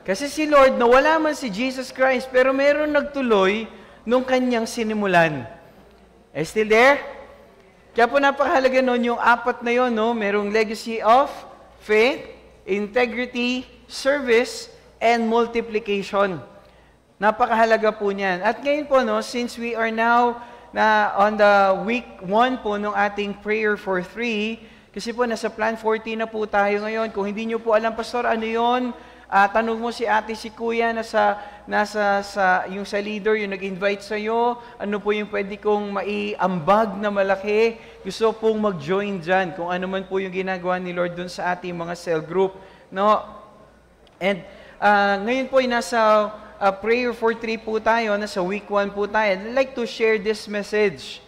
Kasi si Lord, nawala man si Jesus Christ, pero meron nagtuloy nung kanyang sinimulan. Still there? Kaya po napakahalaga nun yung apat na yun, no? Merong legacy of faith, integrity, service, and multiplication. Napakahalaga po niyan. At ngayon po, no, since we are now on the week 1 po ng ating prayer for 3, kasi po nasa plan 14 na po tayo ngayon. Kung hindi nyo po alam, Pastor, ano yun? Tanong mo si ate, si kuya, yung sa leader, yung nag-invite sa'yo, ano po yung pwede kong maiambag na malaki, gusto pong mag-join dyan, kung ano man po yung ginagawa ni Lord dun sa ating mga cell group. No? And ngayon po, nasa prayer for 3 po tayo, nasa week 1 po tayo. I'd like to share this message.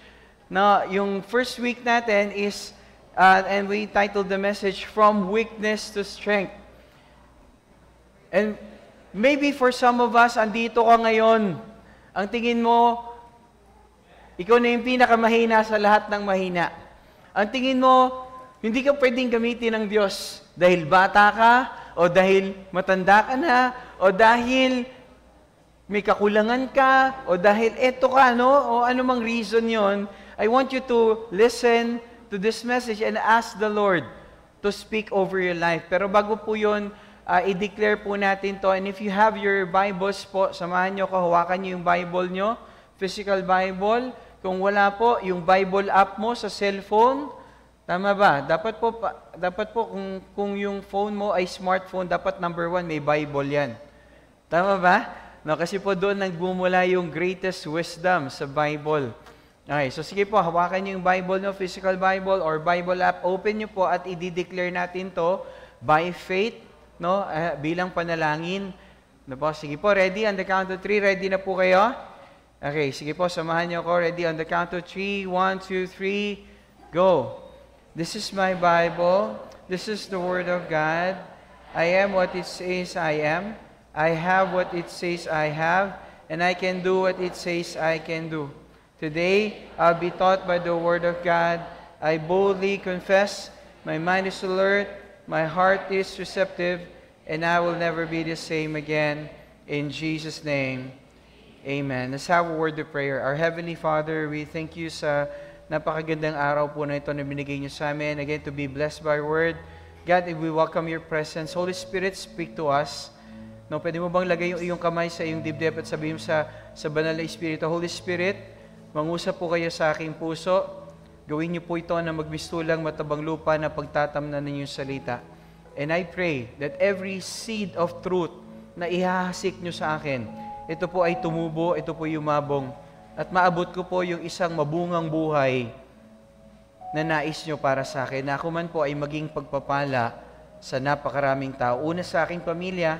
No, yung first week natin is, and we titled the message, From Weakness to Strength. And maybe for some of us, andito ka ngayon, ang tingin mo, ikaw na yung pinakamahina sa lahat ng mahina. Ang tingin mo, hindi ka pwedeng gamitin ng Diyos dahil bata ka, o dahil matanda ka na, o dahil may kakulangan ka, o dahil eto ka, no? O anumang reason yon. I want you to listen to this message and ask the Lord to speak over your life. Pero bago po yun, i-declare po natin to. And if you have your Bibles po, samahan nyo ko, hawakan nyo yung Bible nyo, physical Bible. Kung wala po, yung Bible app mo sa cellphone, tama ba? Dapat po kung yung phone mo ay smartphone, dapat number 1, may Bible yan. Tama ba? No, kasi po doon nagbumula yung greatest wisdom sa Bible. Okay, so sige po, hawakan nyo yung Bible nyo, physical Bible or Bible app, open nyo po at i-declare natin to by faith, no? Bilang panalangin. No po? Sige po, ready? On the count of 3, ready na po kayo? Okay, sige po, samahan niyo ako. Ready? On the count of 3, 1, 2, 3, go. This is my Bible. This is the Word of God. I am what it says I am. I have what it says I have. And I can do what it says I can do. Today, I'll be taught by the Word of God. I boldly confess. My mind is alert. My heart is receptive, and I will never be the same again. In Jesus' name, amen. Let's have a word of prayer. Our Heavenly Father, we thank you sa napakagandang araw po na ito na binigay niyo sa amin. Again, to be blessed by your word. God, we welcome your presence. Holy Spirit, speak to us. No, pwede mo bang lagay yung iyong kamay sa iyong dibdib at sabihin sa banal na Espiritu, Holy Spirit, mangusap po kayo sa aking puso. Gawin niyo po ito na magmistulang matabang lupa na pagtatamnan ninyong salita. And I pray that every seed of truth na ihahasik niyo sa akin, ito po ay tumubo, ito po yumabong, at maabot ko po yung isang mabungang buhay na nais niyo para sa akin, na ako man po ay maging pagpapala sa napakaraming tao. Una sa aking pamilya,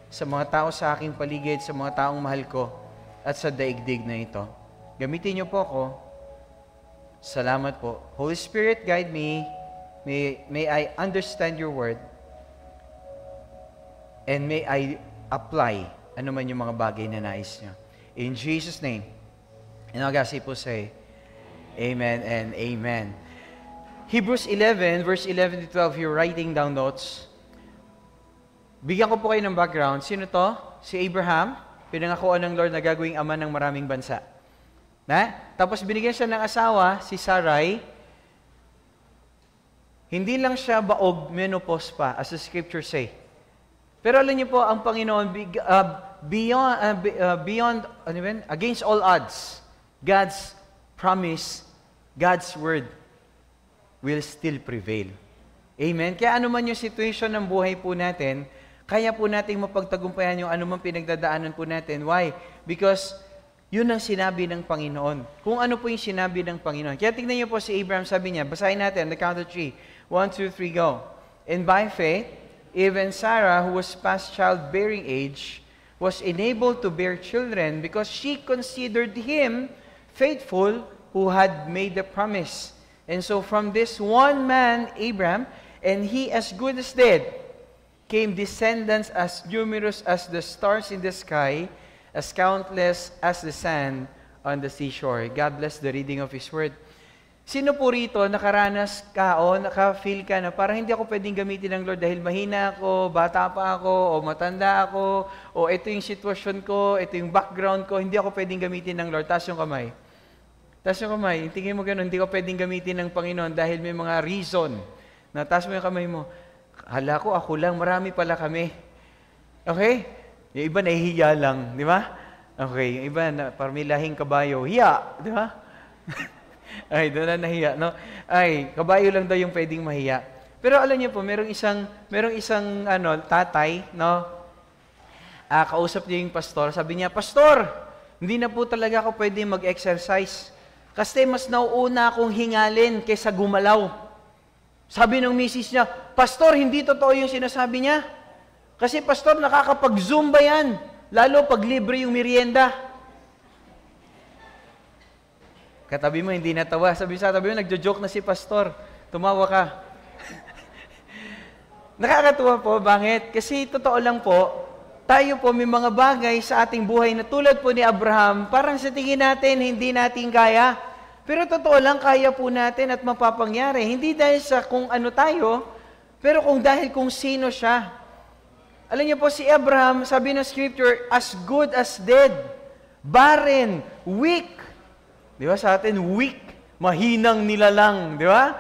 sa mga tao sa aking paligid, sa mga taong mahal ko, at sa daigdig na ito. Gamitin niyo po ako. Salamat po. Holy Spirit, guide me. May I understand your word. And may I apply ano man yung mga bagay na nais nyo. In Jesus' name. And I'll guys po say, amen and amen. Hebrews 11, verse 11 to 12, you're writing down notes. Bigyan ko po kayo ng background. Sino to? Si Abraham. Pinangakuan ng Lord na gagawing ama ng maraming bansa. Tapos binigyan siya ng asawa, si Sarai. Hindi lang siya baog, menopause pa, as the scripture say. Pero alam niyo po, ang Panginoon, against all odds, God's promise, God's word will still prevail. Amen? Kaya ano man yung situation ng buhay po natin, kaya po nating mapagtagumpayan yung anumang pinagdadaanan po natin. Why? Because yun ang sinabi ng Panginoon. Kung ano po yung sinabi ng Panginoon. Kaya tignan niyo po si Abraham, sabi niya, basahin natin, the count of 3. 1, 2, 3, go. And by faith, even Sarah, who was past childbearing age, was enabled to bear children because she considered him faithful who had made the promise. And so from this one man, Abraham, and he as good as dead, came descendants as numerous as the stars in the sky, as countless as the sand on the seashore. God bless the reading of His Word. Sino po rito nakaranas ka o naka-feel ka na parang hindi ako pwedeng gamitin ng Lord dahil mahina ako, bata pa ako, o matanda ako, o ito yung sitwasyon ko, ito yung background ko, hindi ako pwedeng gamitin ng Lord. Taas yung kamay. Taas yung kamay. Tingin mo ganun, hindi ko pwedeng gamitin ng Panginoon dahil may mga reason. Na taas mo yung kamay mo. Hala ko, ako lang, marami pala kami. Okay? Yung iba nahihiya lang, di ba? Okay, yung iba parang may lahing kabayo. Hiya, di ba? Ay, doon na nahiya, no? Ay, kabayo lang daw yung pwedeng mahiya. Pero alam niyo po, merong isang tatay, no? Kausap niya yung pastor. Sabi niya, "Pastor, hindi na po talaga ako pwedeng mag-exercise. Kasi mas nauuna akong hingalin kaysa gumalaw." Sabi ng misis niya, "Pastor, hindi totoo yung sinasabi niya. Kasi pastor, nakakapag-zumba yan. Lalo pag libre yung merienda." Katabi mo, hindi natawa. Sabi mo, nagjo-joke na si pastor. Tumawa ka. Nakakatuwa po. Bakit? Kasi totoo lang po, tayo po may mga bagay sa ating buhay na tulad po ni Abraham, parang sa tingin natin, hindi natin kaya. Pero totoo lang, kaya po natin at mapapangyari. Hindi dahil sa kung ano tayo, pero dahil kung sino siya. Alam niyo po, si Abraham, sabi ng scripture, as good as dead, barren, weak. Di ba sa atin, weak, mahinang nilalang, di ba?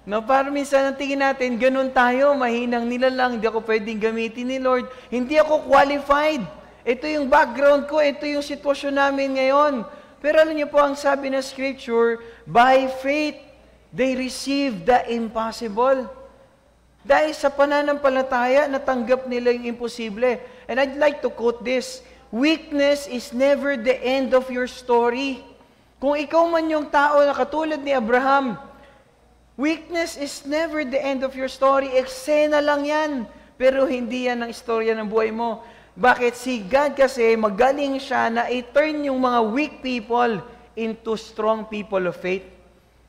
No, para minsan ang tingin natin, ganun tayo, mahinang nilalang, hindi ako pwedeng gamitin ni Lord, hindi ako qualified. Ito yung background ko, ito yung sitwasyon namin ngayon. Pero alam niyo po, ang sabi ng scripture, by faith, they received the impossible. Dahil sa pananampalataya, natanggap nila yung imposible. And I'd like to quote this, weakness is never the end of your story. Kung ikaw man yung tao na katulad ni Abraham, weakness is never the end of your story. Eksena lang yan. Pero hindi yan ang istorya ng buhay mo. Bakit? Si God kasi magaling siya na i-turn yung mga weak people into strong people of faith.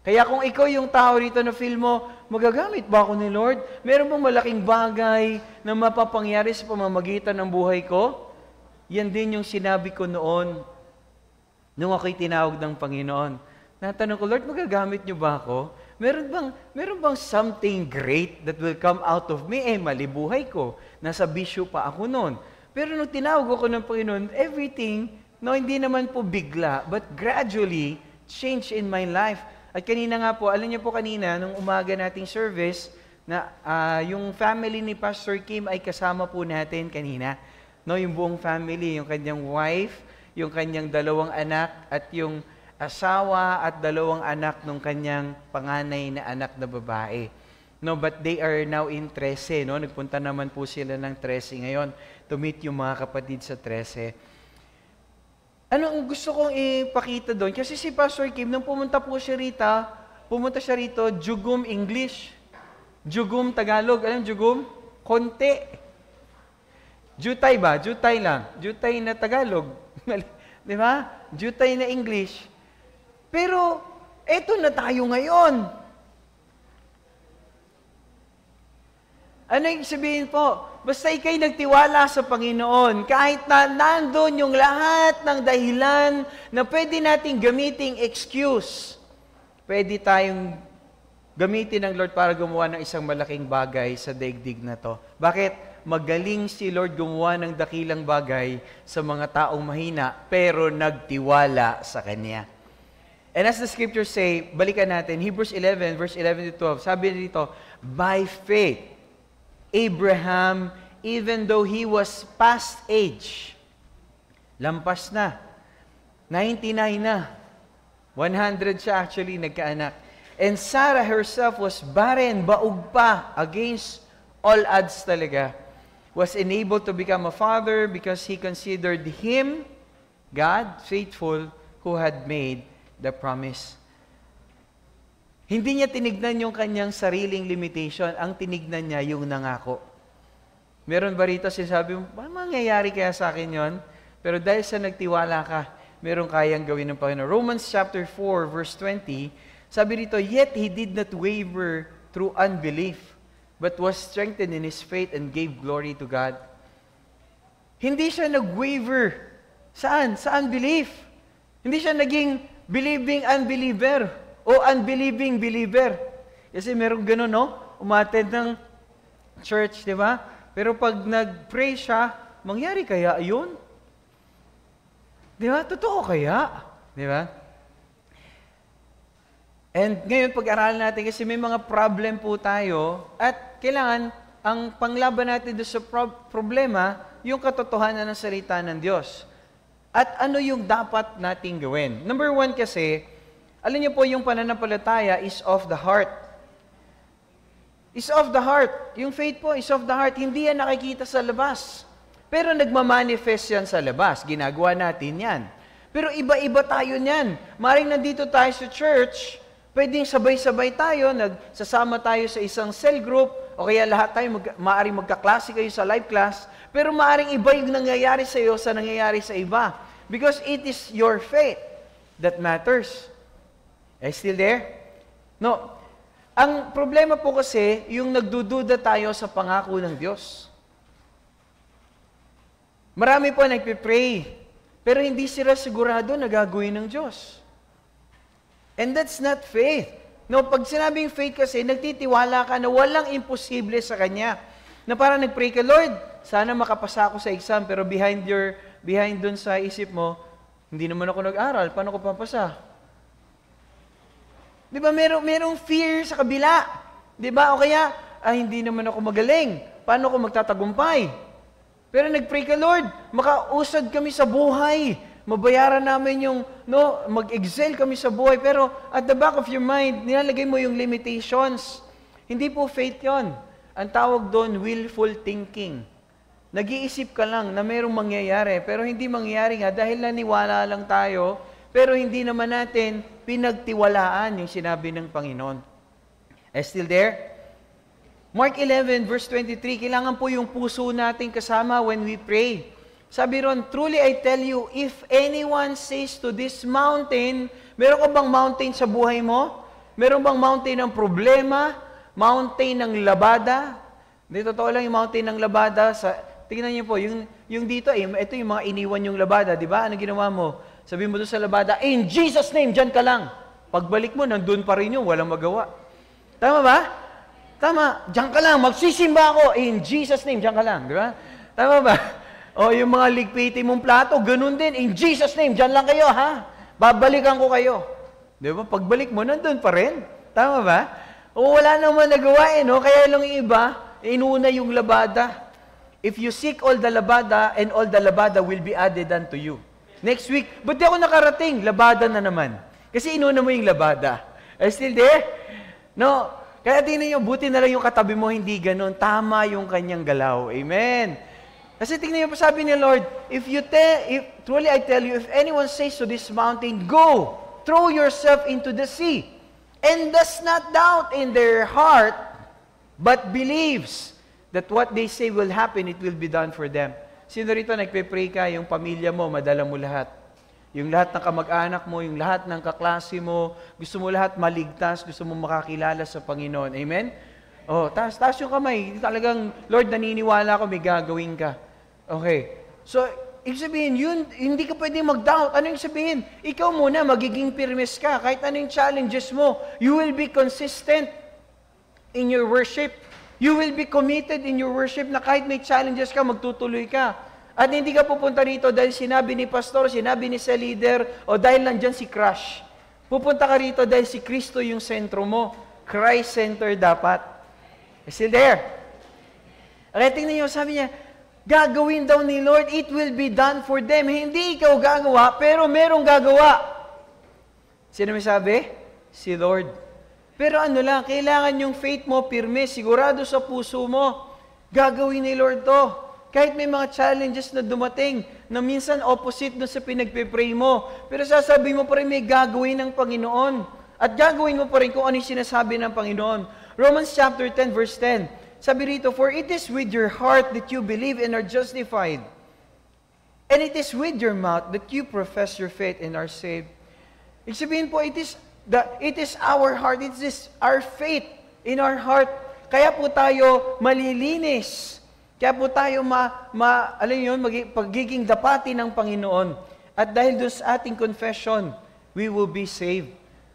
Kaya kung ikaw yung tao rito na feel mo, magagamit ba ako ni Lord? Meron bang malaking bagay na mapapangyari sa pamamagitan ng buhay ko? Yan din yung sinabi ko noon nung ako'y tinawag ng Panginoon. Natanong ko, Lord, magagamit niyo ba ako? Meron bang something great that will come out of me? Mali buhay ko. Nasa bisyo pa ako noon. Pero nung tinawag ako ng Panginoon, everything, hindi naman po bigla, but gradually, change in my life. At kanina nga po, alam niyo po kanina, nung umaga nating service, na yung family ni Pastor Kim ay kasama po natin kanina. No, yung buong family, yung kanyang wife, yung kanyang 2 anak, at yung asawa at 2 anak ng kanyang panganay na anak na babae. No, but they are now in 13, no? Nagpunta naman po sila ng 13 ngayon to meet yung mga kapatid sa 13. Ano ang gusto kong ipakita doon? Kasi si Pastor Kim, nung pumunta siya rito, Jugum English, Jugum Tagalog. Alam Jugum? Konti. Jutay ba? Jutay lang. Jutay na Tagalog. Di ba? Jutay na English. Pero, eto na tayo ngayon. Ano yung sabihin po? Basta ikay nagtiwala sa Panginoon, kahit na nandun yung lahat ng dahilan na pwede nating gamiting excuse, pwede tayong gamitin ng Lord para gumawa ng isang malaking bagay sa daigdig na to. Bakit? Magaling si Lord gumawa ng dakilang bagay sa mga taong mahina, pero nagtiwala sa Kanya. And as the scriptures say, balikan natin, Hebrews 11, verse 11 to 12, sabi dito, by faith, Abraham, even though he was past age, lampas na, 99 na, 100 siya actually nagkaanak. And Sarah herself was barren, baog pa, against all odds talaga, was enabled to become a father because he considered him, God, faithful, who had made the promise. Hindi niya tinignan yung kanyang sariling limitation, ang tinignan niya yung nangako. Meron ba rito sinasabi mo, mangyayari kaya sa akin yon? Pero dahil sa nagtiwala ka, meron kayang gawin ng Panginoon. Romans chapter 4, verse 20, sabi rito, yet he did not waver through unbelief, but was strengthened in his faith and gave glory to God. Hindi siya nag-waver. Saan? Sa unbelief. Hindi siya naging believing unbeliever. o unbelieving believer. Kasi meron gano'n, no? Umattend ng church, di ba? Pero pag nag-pray siya, mangyari kaya yun? Di ba? Totoo kaya? Di ba? And ngayon, pag-aralan natin kasi may mga problem po tayo at kailangan ang panglaban natin doon sa problema, yung katotohanan ng salita ng Diyos. At ano yung dapat nating gawin? Number 1 kasi, alam niyo po yung pananampalataya is of the heart. Is of the heart. Yung faith po is of the heart. Hindi yan nakikita sa labas. Pero nagmamanifest yan sa labas. Ginagawa natin yan. Pero iba-iba tayo niyan. Maring nandito tayo sa church, pwedeng sabay-sabay tayo, nagsasama tayo sa isang cell group, o kaya lahat tayo, maaaring magkaklase kayo sa live class, pero maaaring iba yung nangyayari sa iyo sa nangyayari sa iba. Because it is your faith that matters. Are you still there? No. Ang problema po kasi, yung nagdududa tayo sa pangako ng Diyos. Marami po nagpipray, pero hindi sila sigurado na gagawin ng Diyos. And that's not faith. No, pag sinabing faith kasi, nagtitiwala ka na walang imposible sa Kanya. Na parang nag-pray ka, Lord, sana makapasa ako sa exam, pero behind dun sa isip mo, hindi naman ako nag-aral, paano ko papasa? Di ba, merong fear sa kabila. Di ba, o kaya, hindi naman ako magaling, paano ko magtatagumpay? Pero nag-pray ka, Lord, makausad kami sa buhay, mabayaran namin yung, mag-excel kami sa buhay, pero at the back of your mind, nilalagay mo yung limitations. Hindi po faith yon. Ang tawag doon, willful thinking. Nag-iisip ka lang na mayroong mangyayari, pero hindi mangyayari nga dahil naniwala lang tayo, pero hindi naman natin pinagtiwalaan yung sinabi ng Panginoon. Still there? Mark 11, verse 23, kailangan po yung puso natin kasama when we pray. Sabi ron, truly I tell you, if anyone says to this mountain, meron ka bang mountain sa buhay mo? Meron bang mountain ng problema? Mountain ng labada? Hindi, totoo lang yung mountain ng labada. Tingnan niyo po, yung dito, ito yung mga iniwan yung labada, di ba? Ano ginawa mo? Sabi mo doon sa labada, in Jesus' name, dyan ka lang. Pagbalik mo, nandun pa rin yung walang magawa. Tama ba? Tama, dyan ka lang, magsisimba ako, in Jesus' name, dyan ka lang. Di ba? Tama ba? O yung mga ligpiti mong plato, ganun din. In Jesus' name, dyan lang kayo, ha? Babalikan ko kayo. Di ba? Pagbalik mo, nandun pa rin. Tama ba? O wala naman nagawa no? Kaya lang yung iba, inuna yung labada. If you seek all the labada, and all the labada will be added unto you. Next week, ba't di ako nakarating? Labada na naman. Kasi inuna mo yung labada. Are you still there? No? Kaya tingnan nyo, buti na lang yung katabi mo, hindi ganun. Tama yung kanyang galaw. Amen. Kasi tingnan nyo, sabi ni Lord, if truly I tell you, if anyone says to this mountain, go, throw yourself into the sea, and does not doubt in their heart, but believes that what they say will happen, it will be done for them. Sino rito nagpe-pray ka, yung pamilya mo, madala mo lahat. Yung lahat ng kamag-anak mo, yung lahat ng kaklase mo, gusto mo lahat maligtas, gusto mo makakilala sa Panginoon. Amen? Oh, taas yung kamay. Talagang, Lord, naniniwala ko, may gagawin ka. Okay. So, ibig sabihin, hindi ka pwedeng mag-doubt. Ano yung sabihin? Ikaw muna, magiging pirmis ka. Kahit anong challenges mo, you will be consistent in your worship. You will be committed in your worship na kahit may challenges ka, magtutuloy ka. At hindi ka pupunta rito dahil sinabi ni pastor, sinabi ni sa leader, o dahil nandyan si crush. Pupunta ka rito dahil si Kristo yung sentro mo. Christ-centered dapat. Still there? Kaya tingnan niyo, sabi niya, gagawin daw ni Lord, it will be done for them. Hindi ikaw gagawa, pero merong gagawa. Sino may sabi? Si Lord. Pero ano lang, kailangan yung faith mo pirme, sigurado sa puso mo. Gagawin ni Lord to. Kahit may mga challenges na dumating, na minsan opposite doon sa pinagpe-pray mo, pero sasabihin mo pa rin may gagawin ng Panginoon. At gagawin mo pa rin kung ano yung sinasabi ng Panginoon. Romans chapter 10 verse 10. Sabi rito, for it is with your heart that you believe and are justified. And it is with your mouth that you profess your faith and are saved. Ibig sabihin po, it is our heart, it is our faith in our heart. Kaya po tayo malilinis. Kaya po tayo pagiging dapati ng Panginoon. At dahil doon sa ating confession, we will be saved.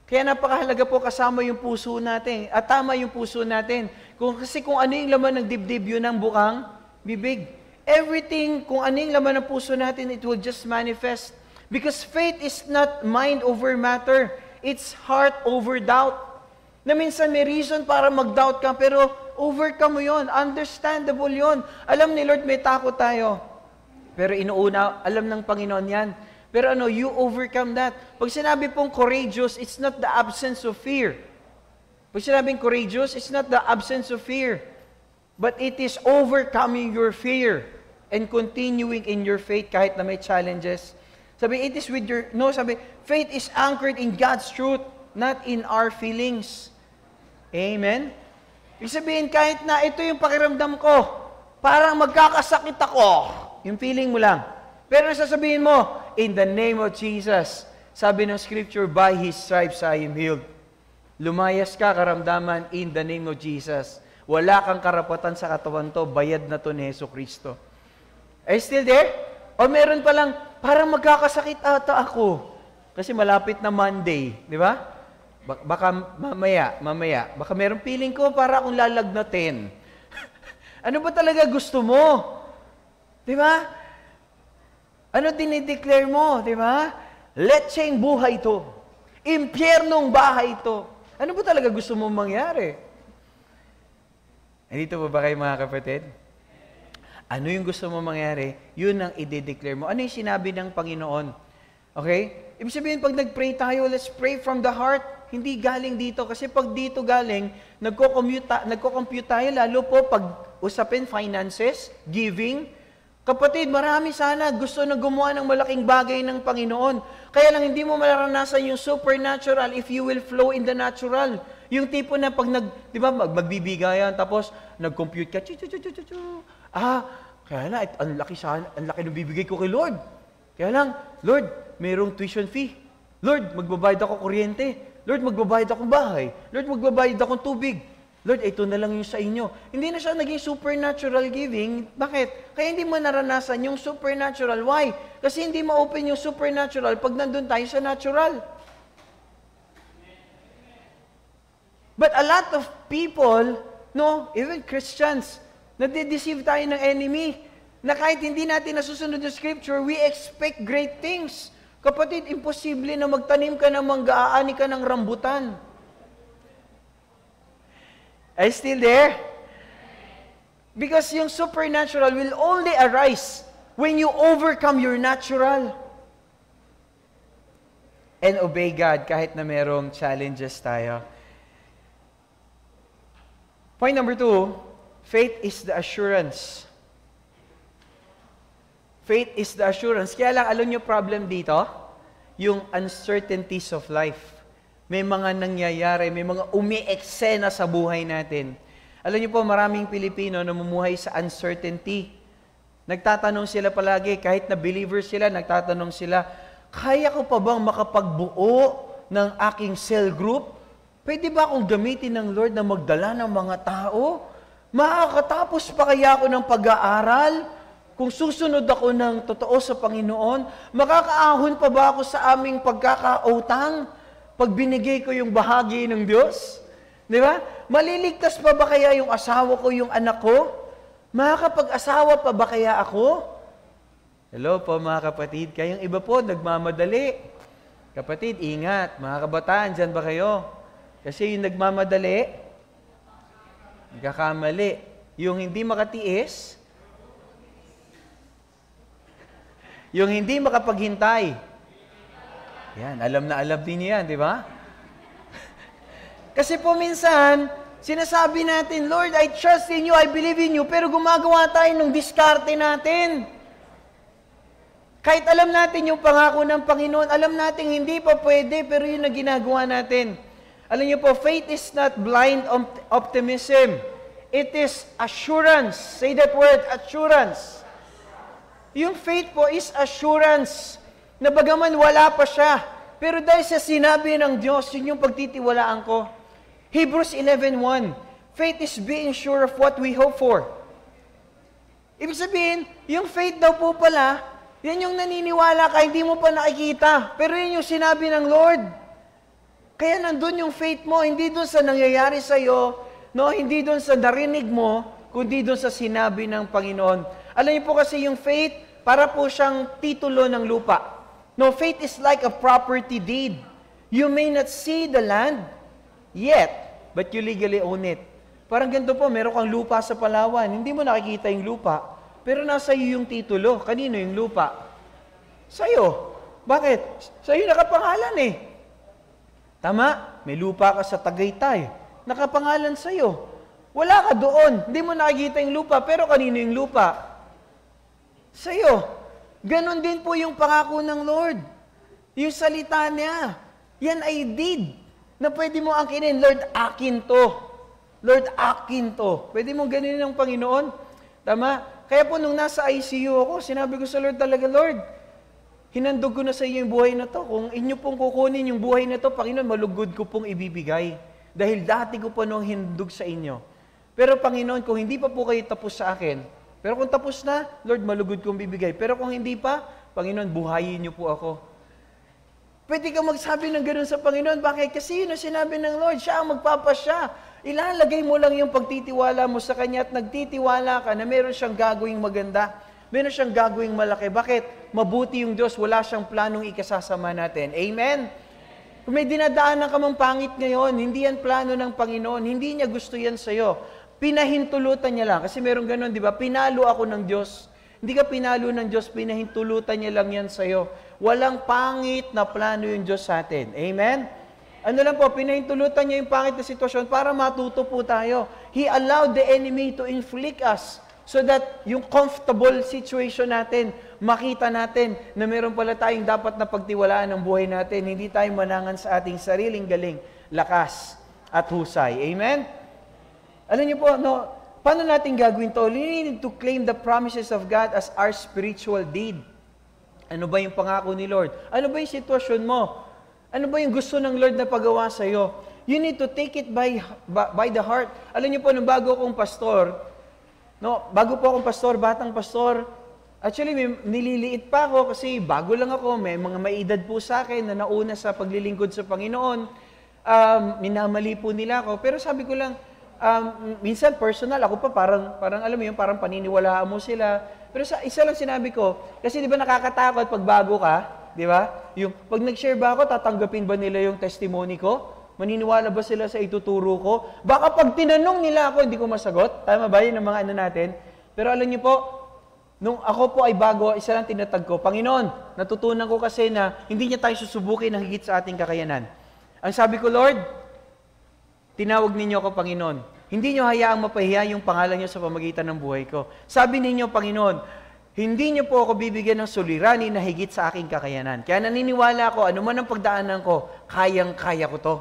Kaya napakahalaga po kasama yung puso natin. At tama yung puso natin. Kasi kung ano yung laman ng dibdib, yun ang bukang bibig. Everything, kung ano yung laman ng puso natin, it will just manifest. Because faith is not mind over matter. It's heart over doubt. Na minsan may reason para mag-doubt ka, pero overcome mo yun. Understandable yun. Alam ni Lord, may takot tayo. Pero inuuna, alam ng Panginoon yan. Pero you overcome that. Pag sinabi pong courageous, it's not the absence of fear. Pag sinabing courageous, it's not the absence of fear. But it is overcoming your fear and continuing in your faith kahit na may challenges. Sabi, it is with your, sabi, faith is anchored in God's truth, not in our feelings. Amen? Ibig sabihin, kahit na ito yung pakiramdam ko, parang magkakasakit ako, yung feeling mo lang. Pero sasabihin mo, in the name of Jesus, sabi ng Scripture, by His stripes I am healed. Lumayas ka, karamdaman, in the name of Jesus. Wala kang karapatan sa katawan to, bayad na to ni Yesu Cristo. Are you still there? O meron pa lang, parang magkakasakit ata ako. Kasi malapit na Monday, di ba? Baka mamaya, baka meron feeling ko para akong lalagnatin. Ano ba talaga gusto mo? Di ba? Ano dinideclare mo, di ba? Letseng buhay to. Impyernong bahay to. Ano ba talaga gusto mong mangyari? Nandito ba kayo mga kapatid? Ano yung gusto mong mangyari? Yun ang i-declare mo. Ano yung sinabi ng Panginoon? Okay? Ibig sabihin, pag nag-pray tayo, let's pray from the heart. Hindi galing dito. Kasi pag dito galing, nagko-compute tayo, lalo po pag usapin finances, giving. Kapatid, marami sana gusto na gumawa ng malaking bagay ng Panginoon. Kaya lang hindi mo mararanasan yung supernatural if you will flow in the natural. Yung tipo na pag magbibigayan, tapos nag-compute ka, kaya lang, ang laki ng bibigay ko kay Lord. Kaya lang, Lord, mayroong tuition fee. Lord, magbabayad ako kuryente. Lord, magbabayad akong bahay. Lord, magbabayad akong tubig. Lord, ito na lang yung sa inyo. Hindi na siya naging supernatural giving. Bakit? Kaya hindi mo naranasan yung supernatural. Why? Kasi hindi ma-open yung supernatural pag nandun tayo sa natural. But a lot of people, even Christians, nadideceive tayo ng enemy, na kahit hindi natin nasusunod yung scripture, we expect great things. Kapatid, imposible na magtanim ka ng mangga, aani ka ng rambutan. Are you still there? Because yung supernatural will only arise when you overcome your natural and obey God kahit na merong challenges tayo. Point number 2, faith is the assurance. Faith is the assurance. Kaya lang, alam nyo problem dito? Yung uncertainties of life. May mga nangyayari, may mga umi-eksena sa buhay natin. Alam niyo po, maraming Pilipino namumuhay sa uncertainty. Nagtatanong sila palagi, kahit na believers sila, nagtatanong sila, kaya ko pa bang makapagbuo ng aking cell group? Pwede ba akong gamitin ng Lord na magdala ng mga tao? Makakatapos pa kaya ako ng pag-aaral? Kung susunod ako ng totoo sa Panginoon, makakaahon pa ba ako sa aming pagkakautang? Pag binigay ko yung bahagi ng Diyos, di ba? Maliligtas pa ba kaya yung asawa ko, yung anak ko? Makakapag-asawa pa ba kaya ako? Hello po mga kapatid, kayong iba po nagmamadali. Kapatid, ingat. Mga kabataan, dyan ba kayo? Kasi yung nagmamadali, nagkakamali. Yung hindi makatiis, yung hindi makapaghintay, yan, alam na alam din niya yan, di ba? Kasi po minsan, sinasabi natin, Lord, I trust in you, I believe in you, pero gumagawa tayo ng diskarte natin. Kahit alam natin yung pangako ng Panginoon, alam natin hindi pa pwede, pero yun na ginagawa natin. Alam niyo po, faith is not blind optimism. It is assurance. Say that word, assurance. Yung faith po is assurance. Na bagaman wala pa siya, pero dahil sa sinabi ng Diyos, yun yung pagtitiwalaan ko. Hebrews 11:1, faith is being sure of what we hope for. Ibig sabihin, yung faith daw po pala, yan yung naniniwala ka, hindi mo pa nakikita. Pero yun yung sinabi ng Lord. Kaya nandun yung faith mo, hindi dun sa nangyayari sa'yo, no? Hindi dun sa narinig mo, kundi dun sa sinabi ng Panginoon. Alam niyo po kasi yung faith, para po siyang titulo ng lupa. No, faith is like a property deed. You may not see the land yet, but you legally own it. Parang ganito po, meron kang lupa sa Palawan, hindi mo nakikita yung lupa, pero nasa iyo yung titulo. Kanino yung lupa? Sa'yo. Bakit? Sa'yo nakapangalan eh. Tama? May lupa ka sa Tagaytay. Nakapangalan sa'yo. Wala ka doon. Hindi mo nakikita yung lupa, pero kanino yung lupa? Sa'yo. Ganon din po yung pangako ng Lord. Yung salita niya. Yan ay deed na pwede mo angkinin. Lord, akin to. Lord, akin to. Pwede mo ganin ng Panginoon. Tama? Kaya po nung nasa ICU ako, sinabi ko sa Lord talaga, Lord, hinandog ko na sa iyo yung buhay na to. Kung inyo pong kukunin yung buhay na to, Panginoon, malugod ko pong ibibigay. Dahil dati ko po nung hinandog sa inyo. Pero Panginoon, kung hindi pa po kayo tapos sa akin, pero kung tapos na, Lord, malugod kong bibigay. Pero kung hindi pa, Panginoon, buhayin niyo po ako. Pwede ka magsabi ng ganoon sa Panginoon. Bakit? Kasi yun ang sinabi ng Lord. Siya ang magpapasya. Ilalagay mo lang yung pagtitiwala mo sa Kanya at nagtitiwala ka na meron siyang gagawing maganda. Meron siyang gagawing malaki. Bakit? Mabuti yung Diyos. Wala siyang planong ikasasama natin. Amen? Kung may dinadaanan ka mang pangit ngayon, hindi yan plano ng Panginoon. Hindi niya gusto yan sa'yo. Pinahintulutan niya lang. Kasi meron ganun, di ba? Pinalo ako ng Diyos. Hindi ka pinalo ng Diyos, pinahintulutan niya lang yan sa'yo. Walang pangit na plano yung Diyos sa atin. Amen? Ano lang po, pinahintulutan niya yung pangit na sitwasyon para matuto po tayo. He allowed the enemy to inflict us so that yung comfortable situation natin, makita natin na meron pala tayong dapat na pagtiwalaan ng buhay natin. Hindi tayo manangan sa ating sariling galing, lakas at husay. Amen? Alam niyo po, no, paano natin gagawin to? We need to claim the promises of God as our spiritual deed. Ano ba yung pangako ni Lord? Ano ba yung sitwasyon mo? Ano ba yung gusto ng Lord na pagawa sa'yo? You need to take it by the heart. Alam niyo po, nung bago akong pastor, batang pastor, actually, nililiit pa ako kasi bago lang ako, may mga maedad po sa akin na nauna sa paglilingkod sa Panginoon. Minamali po nila ako. Pero sabi ko lang, minsan personal, ako pa parang alam mo yun, parang paniniwalaan mo sila. Pero isa lang sinabi ko, kasi di ba nakakatakot pag bago ka? Di ba? Yung, pag nag-share ba ako, tatanggapin ba nila yung testimony ko? Maniniwala ba sila sa ituturo ko? Baka pag tinanong nila ako, hindi ko masagot. Tama ba yun ang mga ano natin? Pero alam niyo po, nung ako po ay bago, isa lang tinatag ko, Panginoon, natutunan ko kasi na hindi niya tayo susubukin ng higit sa ating kakayanan. Ang sabi ko, Lord, tinawag ninyo ako, Panginoon. Hindi niyo hayaang mapahiya yung pangalan niyo sa pamagitan ng buhay ko. Sabi ninyo, Panginoon, hindi niyo po ako bibigyan ng suliranin na higit sa aking kakayanan. Kaya naniniwala ako, ano man ang pagdaanan ko, kayang-kaya ko to.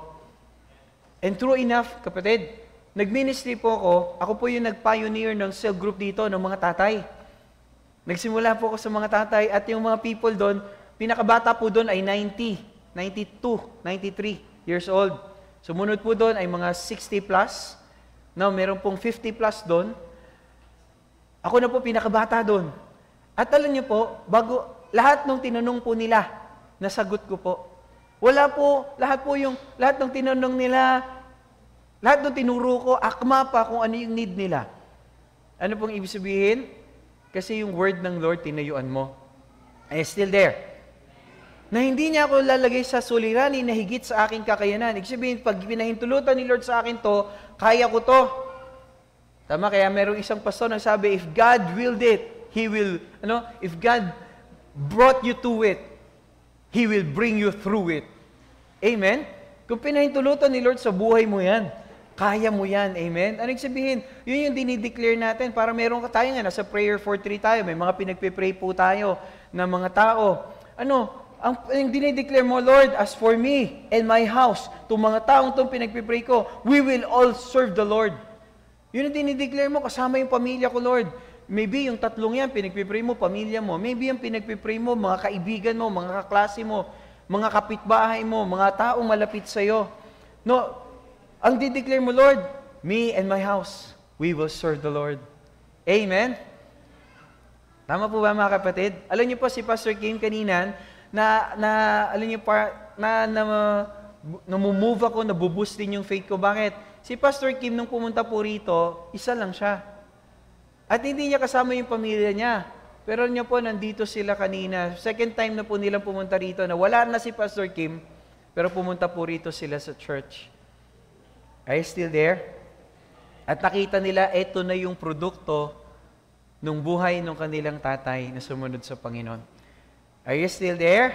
And true enough, kapatid, nag-ministry po ako po yung nag-pioneer ng cell group dito ng mga tatay. Nagsimula po ako sa mga tatay at yung mga people doon, pinakabata po doon ay 90, 92, 93 years old. Sumunod po doon ay mga 60 plus. Now, meron pong 50 plus doon. Ako na po pinakabata doon. At alam niyo po, lahat ng tinanong po nila, nasagot ko po. Lahat ng tinanong nila, lahat ng tinuro ko, akma pa kung ano yung need nila. Ano pong ibig sabihin? Kasi yung word ng Lord, tinayuan mo, ay still there. Na hindi niya ako lalagay sa suliranin na higit sa aking kakayanan. Ibig sabihin, pag pinahintulutan ni Lord sa akin to, kaya ko to. Tama, kaya merong isang pastor na sabi, if God willed it, He will, if God brought you to it, He will bring you through it. Amen? Kung pinahintulutan ni Lord sa buhay mo yan, kaya mo yan. Amen? Anong sabihin? Yun yung dinideclare natin para meron ka tayo nga, nasa prayer for 3 tayo, may mga pinagpipray po tayo ng mga tao. Ang dinideclare mo, Lord, as for me and my house, itong mga taong itong pinagpipray ko, we will all serve the Lord. Yun ang dinideclare mo, kasama yung pamilya ko, Lord. Maybe yung tatlong yan, pinagpipray mo, pamilya mo. Maybe yung pinagpipray mo, mga kaibigan mo, mga kaklase mo, mga kapitbahay mo, mga taong malapit sa'yo. No, ang dideclare mo, Lord, me and my house, we will serve the Lord. Amen? Tama po ba mga kapatid? Alam niyo po si Pastor Kim kanina, namumove ako, nabuboost din yung faith ko. Bakit? Si Pastor Kim, nung pumunta po rito, isa lang siya. At hindi niya kasama yung pamilya niya. Pero niya po, nandito sila kanina. Second time na po nilang pumunta rito na wala na si Pastor Kim, pero pumunta po rito sila sa church. Are you still there? At nakita nila, eto na yung produkto nung buhay ng kanilang tatay na sumunod sa Panginoon. Are you still there?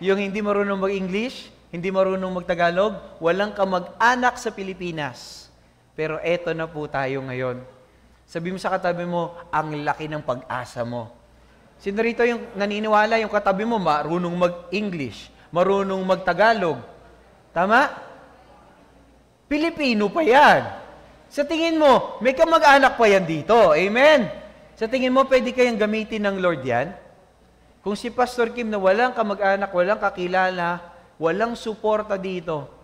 Yung hindi marunong mag-English, hindi marunong mag-Tagalog, walang kamag-anak sa Pilipinas. Pero eto na po tayo ngayon. Sabi mo sa katabi mo, ang laki ng pag-asa mo. Sino rito yung naniniwala, yung katabi mo, marunong mag-English, marunong mag-Tagalog. Tama? Pilipino pa yan. Sa tingin mo, may kamag-anak pa yan dito. Amen? Sa tingin mo, pwede kayang gamitin ng Lord yan? Kung si Pastor Kim na walang kamag-anak, walang kakilala, walang suporta dito.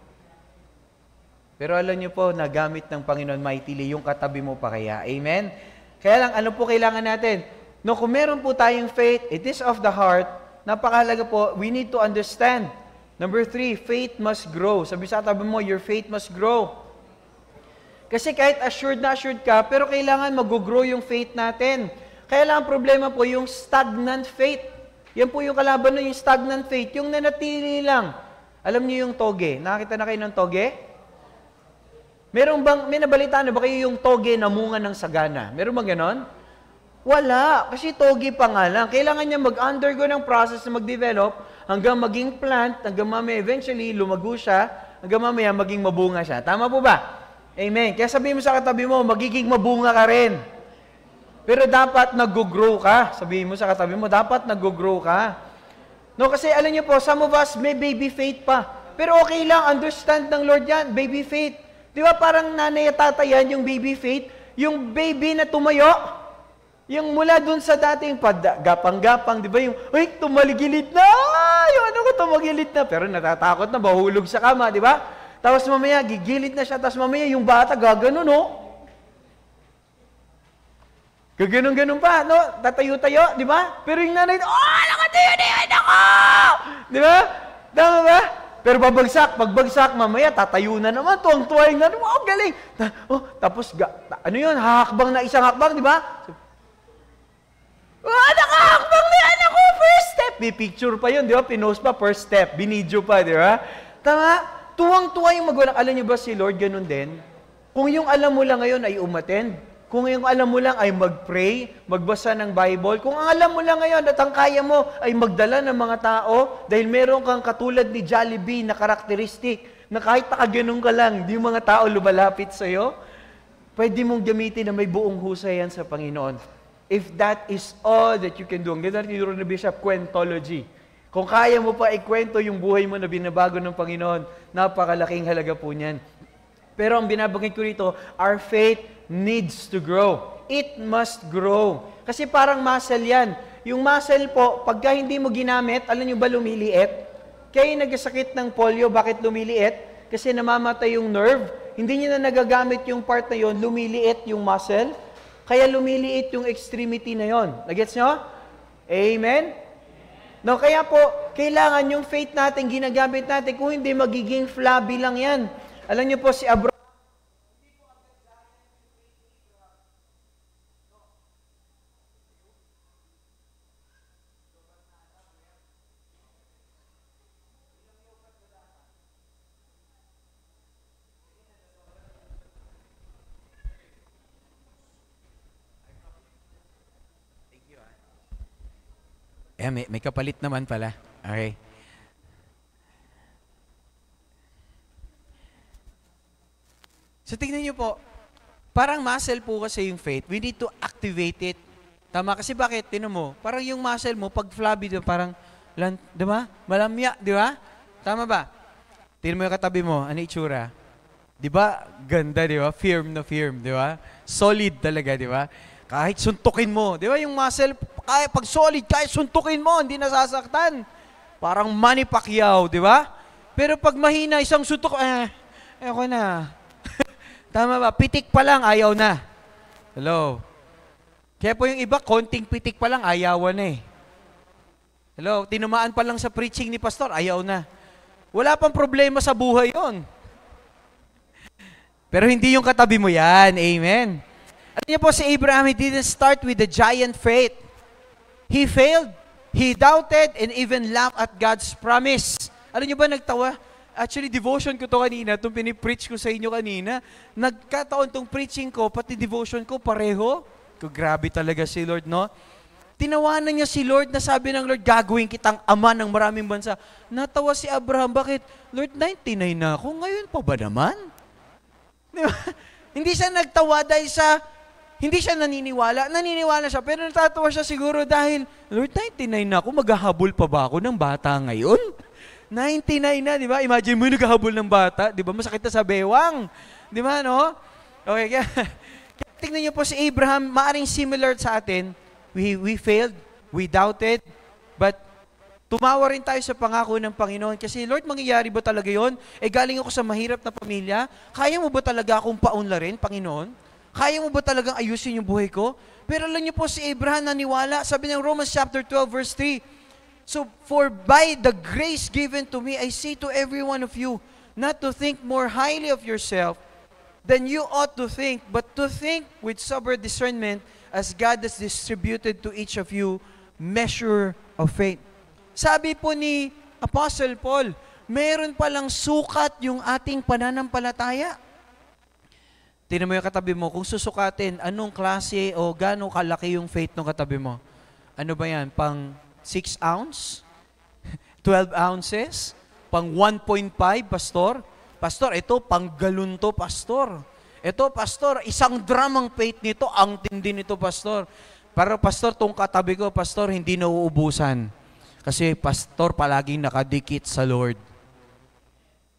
Pero alam niyo po, nagamit ng Panginoon mightily yung katabi mo pa kaya. Amen? Kaya lang, ano po kailangan natin? No, kung meron po tayong faith, it is of the heart, napakahalaga po, we need to understand. Number 3, faith must grow. Sabi sa katabi mo, your faith must grow. Kasi kahit assured na assured ka, pero kailangan mag-grow yung faith natin. Kaya lang ang problema po, yung stagnant faith. Yan po yung kalaban nun, yung stagnant faith, yung nanatili lang. Alam niyo yung toge? Nakakita na kayo ng toge? May nabalitaan na ba kayo yung toge na munga ng sagana? Meron bang ganon? Wala, kasi toge pa nga lang. Kailangan niya mag-undergo ng process na mag-develop hanggang maging plant, hanggang mamaya eventually lumago siya, hanggang mamaya maging mabunga siya. Tama po ba? Amen. Kaya sabihin mo sa katabi mo, magiging mabunga ka rin. Pero dapat nag-grow ka. Sabihin mo sa katabi mo, dapat nag-grow ka. No, kasi alam niyo po, some of us may baby faith pa. Pero okay lang, understand ng Lord yan, baby faith. Di ba parang nanay at tatay yan, yung baby faith, yung baby na tumayo, yung mula dun sa dating gapang-gapang, di ba yung, ay, tumaligilid na, yung ano ko, tumagilid na, pero natatakot na, bahulog sa kama, di ba? Tapos mamaya, gigilid na siya, tapos mamaya yung bata, gaganon, no? Gaganon-ganon pa, no? Tatayo-tayo, di ba? Pero yung nanay, nakatayo-tayo ako! Di ba? Tama ba? Pero pagbagsak, mamaya, tatayo na naman, tuwang-tuwa yung ano, galing! Tapos, ano yun, hakbang na isang hakbang, di ba? Nakahakbang na yan ako, first step! May picture pa yun, di ba? Pinost pa, first step, binidyo pa, di ba? Tama? Tuwang-tuwa yung magulang. Alam niyo ba si Lord ganun din? Kung yung alam mo lang ngayon ay umattend, kung yung alam mo lang ay mag-pray, magbasa ng Bible, kung ang alam mo lang ngayon at ang kaya mo ay magdala ng mga tao dahil meron kang katulad ni Jollibee na karakteristik na kahit nakaganon ka lang, di yung mga tao lumalapit sa'yo, pwede mong gamitin na may buong husay yan sa Panginoon. If that is all that you can do, ang ganda tinuro ni Bishop, Kwentology. Kung kaya mo pa ikwento yung buhay mo na binabago ng Panginoon, napakalaking halaga po niyan. Pero ang binabagay ko rito, our faith needs to grow. It must grow. Kasi parang muscle yan. Yung muscle po, pagka hindi mo ginamit, alam nyo ba lumiliit? Kaya yung nagkasakit ng polio, bakit lumiliit? Kasi namamatay yung nerve. Hindi nyo na nagagamit yung part na yon, lumiliit yung muscle. Kaya lumiliit yung extremity na yon. Nagets nyo? Amen? No, kaya po, kailangan yung faith natin, ginagamit natin, kung hindi magiging flabby lang yan. Alam niyo po si Abraham, may kapalit naman pala. Okay. So tingnan niyo po, parang muscle po kasi yung faith. We need to activate it. Tama kasi bakit? Tingnan mo, parang yung muscle mo, pag flabby, parang, di ba? Malamya, di ba? Tama ba? Tingnan mo yung katabi mo, ano itsura? Di ba? Ganda, di ba? Firm na firm, di ba? Solid talaga, di ba? Kahit suntukin mo, di ba? Yung muscle, pag solid, kahit suntukin mo, hindi nasasaktan. Parang Manny Pacquiao, di ba? Pero pag mahina, isang suntok, ayoko na. Tama ba? Pitik pa lang, ayaw na. Hello? Kaya po yung iba, konting pitik pa lang, ayawan na eh. Hello? Tinumaan pa lang sa preaching ni pastor, ayaw na. Wala pang problema sa buhay yon. Pero hindi yung katabi mo yan. Amen. Alam niyo po, si Abraham, he didn't start with the giant faith. He failed. He doubted and even laughed at God's promise. Alam niyo ba, nagtawa? Actually, devotion ko to kanina, itong pinipreach ko sa inyo kanina. Nagkataon tong preaching ko, pati devotion ko, pareho. Grabe talaga si Lord, no? Tinawanan niya si Lord na sabi ng Lord, gagawin kitang ama ng maraming bansa. Natawa si Abraham, bakit? Lord, 99 na ako, ngayon pa ba naman? Diba? Hindi siya nagtawa dahil hindi siya naniniwala. Naniniwala siya, pero natatawa siya siguro dahil, Lord, 99 na ako, maghahabol pa ba ako ng bata ngayon? 99 na, di ba? Imagine mo naghahabol ng bata, di ba? Masakit na sa bewang. Di ba, no? Okay, kaya tingnan niyo po si Abraham, maaring similar sa atin. We failed, we doubted, but tumawa rin tayo sa pangako ng Panginoon. Kasi, Lord, mangyayari ba talaga yon? Galing ako sa mahirap na pamilya. Kaya mo ba talaga akong paunlarin, Panginoon? Kaya mo ba talagang ayusin yung buhay ko? Pero alam niyo po si Abraham naniwala. Sabi ng Romans chapter 12 verse 3, so, for by the grace given to me, I say to every one of you, not to think more highly of yourself than you ought to think, but to think with sober discernment as God has distributed to each of you measure of faith. Sabi po ni Apostle Paul, meron palang sukat yung ating pananampalataya. Tingnan mo yung katabi mo, kung susukatin, anong klase o gano'ng kalaki yung faith ng katabi mo? Ano ba yan? Pang 6 ounce? 12 ounces? Pang 1.5, pastor? Pastor, ito, pang galon to, pastor. Ito, pastor, 1 drum ang faith nito, ang tindi nito, pastor. Pero, pastor, tong katabi ko, pastor, hindi nauubusan. Kasi, pastor, palaging nakadikit sa Lord.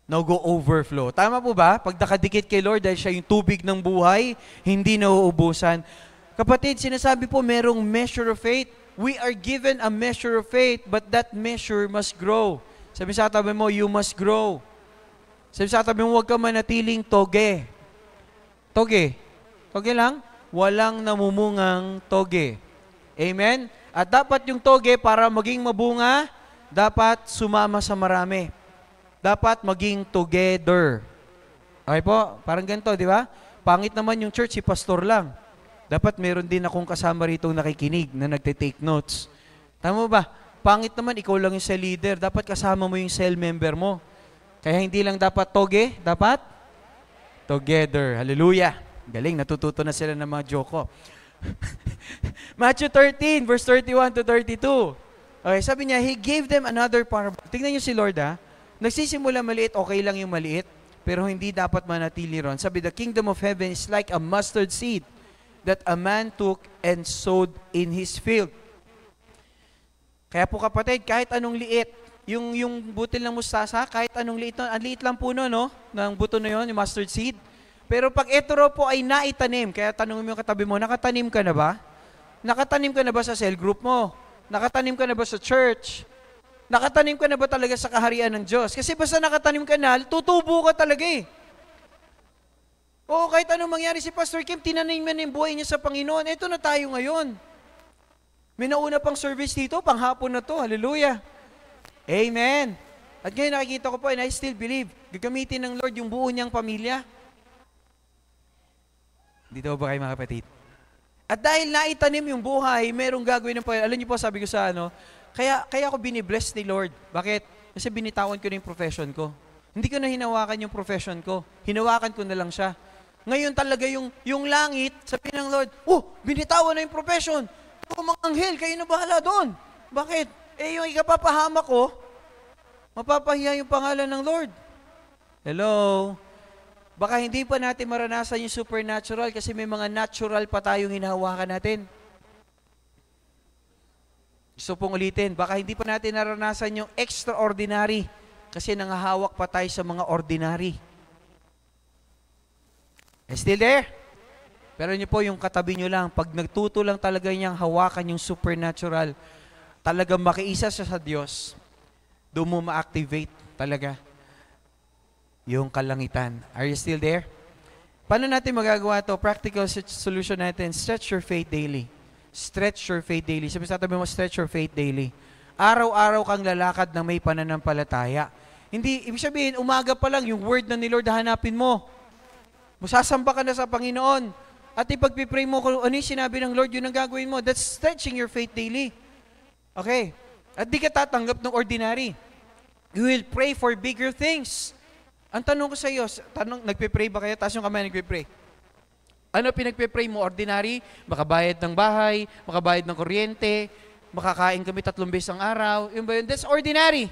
No-go overflow. Tama po ba? Pag nakadikit kay Lord, dahil siya yung tubig ng buhay, hindi nauubusan. Kapatid, sinasabi po, merong measure of faith. We are given a measure of faith, but that measure must grow. Sabi sa tabi mo, you must grow. Sabi sa tabi mo, huwag ka manatiling toge. Toge. Toge lang? Walang namumungang toge. Amen? At dapat yung toge, para maging mabunga, dapat sumama sa marami. Dapat maging together. Okay po? Parang ganito, di ba? Pangit naman yung church, si pastor lang. Dapat meron din akong kasama rito nakikinig, na nagte-take notes. Tama ba? Pangit naman, ikaw lang yung cell leader. Dapat kasama mo yung cell member mo. Kaya hindi lang dapat toge, dapat together. Hallelujah. Galing, natututo na sila ng mga joke ko. Matthew 13, verse 31 to 32. Okay, sabi niya, He gave them another parable. Tingnan niyo si Lord, ha? Nagsisimula maliit, okay lang yung maliit, pero hindi dapat manatili ron. Sabi, the kingdom of heaven is like a mustard seed that a man took and sowed in his field. Kaya po kapatid, kahit anong liit, yung butil ng mustasa, kahit anong liit, ang liit lang po no, ng buto na yun, yung mustard seed. Pero pag ito raw po ay naitanim, kaya tanongin mo yung katabi mo, nakatanim ka na ba? Nakatanim ka na ba sa cell group mo? Nakatanim ka na ba sa church? Nakatanim ka na ba talaga sa kaharian ng Diyos? Kasi basta nakatanim ka na, tutubo ka talaga eh. Oo, kahit anong mangyari si Pastor Kim, tinanim na yung buhay niya sa Panginoon. Ito na tayo ngayon. May nauna pang service dito, panghapon na to. Hallelujah. Amen. At ngayon nakikita ko po, and I still believe, gagamitin ng Lord yung buo niyang pamilya. Dito ba kayo mga kapatid? At dahil naitanim yung buhay, merong gagawin ng Panginoon. Alam niyo po, sabi ko sa kaya ako binibless ni Lord. Bakit? Kasi binitawan ko na yung profession ko. Hindi ko na hinawakan yung profession ko. Hinawakan ko na lang siya. Ngayon talaga yung langit, sabi ng Lord, binitawan na yung profession. Mga anghel, kayo na bahala doon. Bakit? Yung ikapapahama ko, mapapahiya yung pangalan ng Lord. Hello? Baka hindi pa natin maranasan yung supernatural kasi may mga natural pa tayong hinahawakan natin. Gusto pong ulitin, baka hindi pa natin naranasan yung extraordinary kasi nangahawak pa tayo sa mga ordinary. Still there? Pero nyo po yung katabi nyo lang, pag nagtuto lang talaga niyang hawakan yung supernatural, talagang makiisa siya sa Diyos, doon mo ma-activate talaga yung kalangitan. Are you still there? Paano natin magagawa to? Practical solution natin, stretch your faith daily. Stretch your faith daily. Sabi mo, stretch your faith daily. Araw-araw kang lalakad na may pananampalataya. Hindi, ibig sabihin, umaga pa lang, yung word na ni Lord, hanapin mo. Masasamba ka na sa Panginoon. At ipagpipray mo kung ano yung sinabi ng Lord, yun ang gagawin mo. That's stretching your faith daily. Okay? At di ka tatanggap ng ordinary. You will pray for bigger things. Ang tanong ko sa iyo, nagpipray ba kayo? Taas yung kamay, nagpipray. Ano pinagpipray mo? Ordinary? Makabayad ng bahay, makabayad ng kuryente, makakain kami 3 beses ang araw. Yun ba yun? That's ordinary.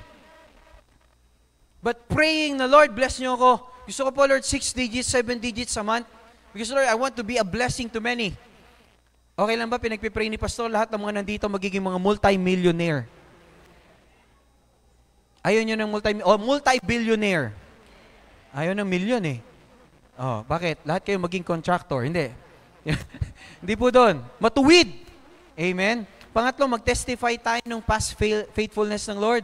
But praying na, Lord, bless niyo ako. Gusto ko po, Lord, 6 digits, 7 digits a month. Because, Lord, I want to be a blessing to many. Okay lang ba, pinagpipray ni Pastor, lahat ng mga nandito magiging mga multi-millionaire? Ayaw nyo ng multi-billionaire. Ayaw ng million eh. Oh, bakit? Lahat kayo maging contractor. Hindi. Hindi po doon. Matuwid. Amen? Pangatlo, mag-testify tayo ng past faithfulness ng Lord.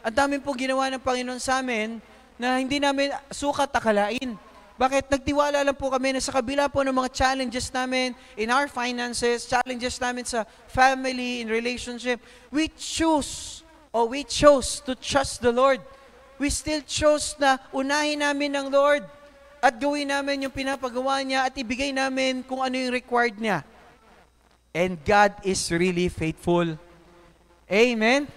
Ang daming po ginawa ng Panginoon sa amin na hindi namin sukat akalain. Bakit? Nagtiwala lang po kami na sa kabila po ng mga challenges namin in our finances, challenges namin sa family, in relationship, we chose to trust the Lord. We still chose na unahin namin ng Lord at gawin namin yung pinapagawa niya at ibigay namin kung ano yung required niya. And God is really faithful. Amen?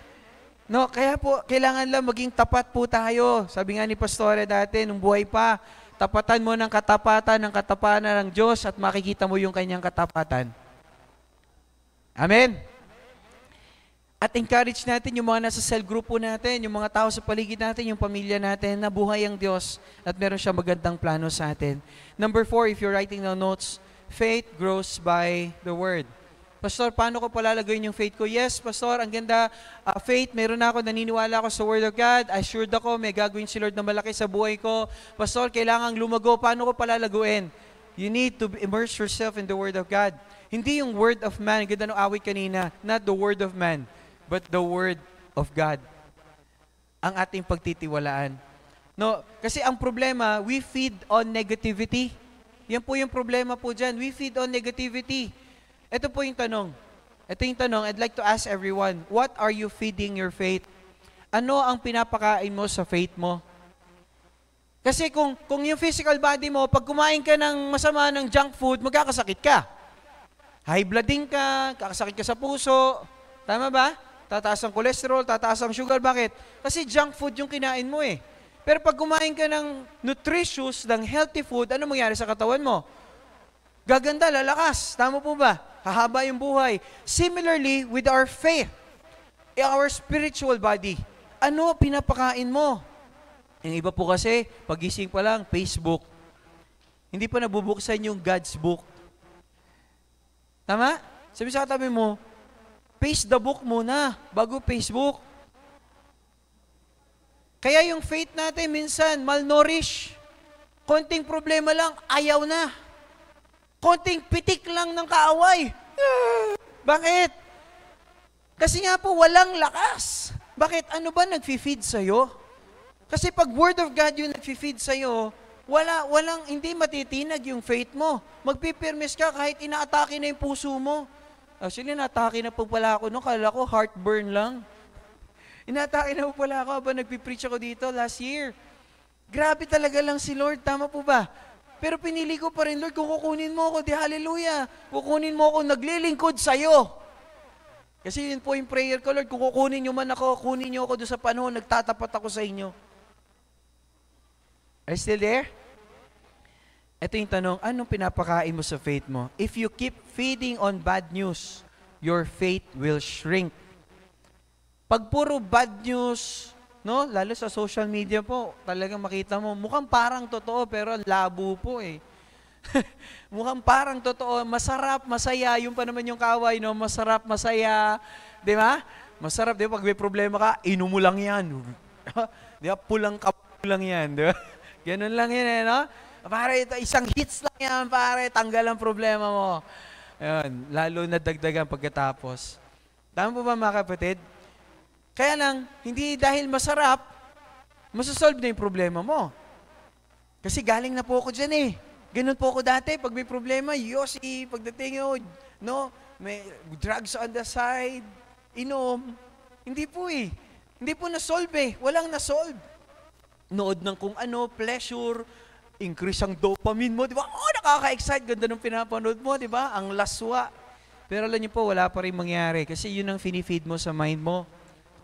No, kaya po, kailangan lang maging tapat po tayo. Sabi nga ni Pastore dati, nung buhay pa, tapatan mo ng katapatan ng Diyos at makikita mo yung kanyang katapatan. Amen? At encourage natin yung mga nasa cell group po natin, yung mga tao sa paligid natin, yung pamilya natin, na buhay ang Diyos at meron siya magandang plano sa atin. Number 4, if you're writing down notes, faith grows by the Word. Pastor, paano ko palalagawin yung faith ko? Yes, Pastor, ang ganda. Faith, meron na ako, naniniwala ako sa Word of God. Assured ako, may gagawin si Lord na malaki sa buhay ko. Pastor, kailangang lumago. Paano ko palalaguin? You need to immerse yourself in the Word of God. Hindi yung Word of man. Ganda ng awit kanina. Not the Word of man, but the Word of God. Ang ating pagtitiwalaan. No, kasi ang problema, we feed on negativity. Yan po yung problema po dyan. We feed on negativity. Ito po yung tanong. I'd like to ask everyone, what are you feeding your faith? Ano ang pinapakain mo sa faith mo? Kasi kung yung physical body mo, pag kumain ka ng masama ng junk food, magkakasakit ka. High blooding ka, kakasakit ka sa puso. Tama ba? Tataas ang cholesterol, tataas ang sugar. Bakit? Kasi junk food yung kinain mo eh. Pero pag kumain ka ng nutritious, ng healthy food, ano mangyari sa katawan mo? Gaganda, lalakas. Tama po ba? Hahaba yung buhay. Similarly, with our faith, our spiritual body, ano pinapakain mo? Yung iba po kasi, pagising pa lang, Facebook. Hindi pa nabubuksan yung God's book. Tama? Sabi sa katabi mo, face the book muna, bago Facebook. Kaya yung faith natin minsan, malnourished. Konting problema lang, ayaw na. Konting pitik lang ng kaaway. Bakit? Kasi nga po, walang lakas. Bakit? Ano ba nag-feed sa'yo? Kasi pag Word of God yung nag-feed sa'yo, hindi matitinag yung faith mo. Magpipirmis ka kahit inaatake na yung puso mo. Actually, inaatake na po pala ako. Kala ko heartburn lang. Inaatake na po pala ako habang nagpipreach ako dito last year. Grabe talaga lang si Lord. Tama po ba? Pero pinili ko pa rin, Lord, kung kukunin mo ako, di hallelujah. Kukunin mo ako, naglilingkod sa'yo. Kasi yun po yung prayer ko, Lord, kung kukunin nyo man ako, kunin nyo ako doon sa panahon, nagtatapat ako sa inyo. Are you still there? Ito yung tanong, anong pinapakain mo sa faith mo? If you keep feeding on bad news, your faith will shrink. Pag puro bad news, no, lalo sa social media po, talagang makita mo, mukhang parang totoo, pero labo po eh. Mukhang parang totoo, masarap, masaya, yung pa naman yung kaaway, no, masarap, masaya, di ba? Masarap, di ba? Pag may problema ka, inom mo lang yan. Di ba? Pulang ka lang yan, di ba? Ganun lang yan eh, no? Pare, ito, isang hits lang yan, pare, tanggal ang problema mo. Ayun, lalo na dagdagan pagkatapos. Tama po ba mga kapatid? Kaya lang, hindi dahil masarap, masasolve na yung problema mo. Kasi galing na po ako dyan eh. Ganun po ako dati, pag may problema, yosi, pagdating yun, no, may drugs on the side, inom. Hindi po eh. Hindi po na-solve eh. Walang na-solve. nood ng kung ano, pleasure, increase ang dopamine mo, di ba? Oh, nakaka-excite, ganda ng pinapanood mo, di ba? Ang laswa. Pero alam niyo po, wala pa rin mangyari kasi yun ang finifeed mo sa mind mo.